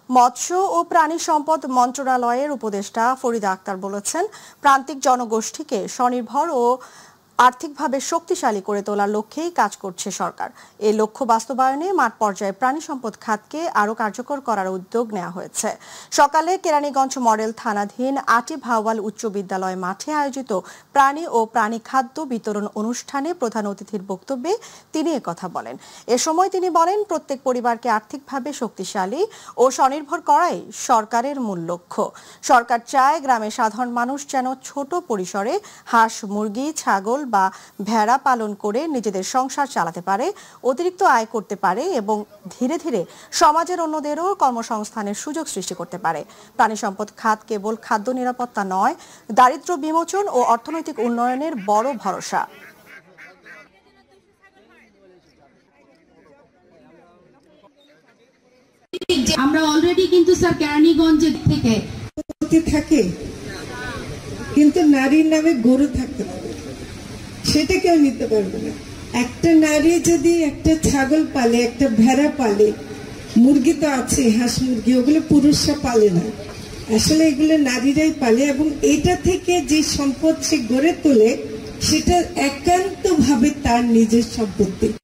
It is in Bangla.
মৎস্য ও প্রাণী সম্পদ মন্ত্রণালয়ের উপদেষ্টা ফরিদা আক্তার বলেছেন, প্রান্তিক জনগোষ্ঠীকে স্বনির্ভর ও আর্থিকভাবে শক্তিশালী করে তোলার লক্ষ্যেই কাজ করছে সরকার। এই লক্ষ্য বাস্তবায়নে মাঠ পর্যায়ে প্রাণী সম্পদ খাতকে আরও কার্যকর করার উদ্যোগ নেওয়া হয়েছে। সকালে কেরানীগঞ্জ মডেল থানাধীন আটি ভাওয়াল উচ্চ বিদ্যালয় মাঠে আয়োজিত প্রাণী ও প্রাণী খাদ্য বিতরণ অনুষ্ঠানে প্রধান অতিথির বক্তব্যে তিনি একথা বলেন। এ সময় তিনি বলেন, প্রত্যেক পরিবারকে আর্থিকভাবে শক্তিশালী ও স্বনির্ভর করাই সরকারের মূল লক্ষ্য। সরকার চায় গ্রামের সাধারণ মানুষ যেন ছোট পরিসরে হাঁস, মুরগি, ছাগল বা ভেড়া পালন করে নিজেদের সংসার চালাতে পারে, অতিরিক্ত আয় করতে পারে এবং ধীরে ধীরে সমাজের অন্যদেরও কর্মসংস্থানের সুযোগ সৃষ্টি করতে পারে। প্রাণী সম্পদ খাত কেবল খাদ্য নিরাপত্তা নয়, দারিদ্র্য বিমোচন ও অর্থনৈতিক উন্নয়নের বড় ভরসা। আমরা অলরেডি কিন্তু স্যার কেরানীগঞ্জ থেকে থাকে, কিন্তু নারীর নামে গরু থাকতে পারে, সেটা কেউ নিতে পারবে না। একটা নারী যদি একটা ছাগল পালে, একটা ভেড়া পালে, মুরগি তো আছে, হাঁস মুরগি, ওগুলো পুরুষরা পালে না, আসলে এগুলো নারীরাই পালে। এবং এটা থেকে যে সম্পদ সে গড়ে তোলে সেটা একান্তভাবে তার নিজের সম্পত্তি।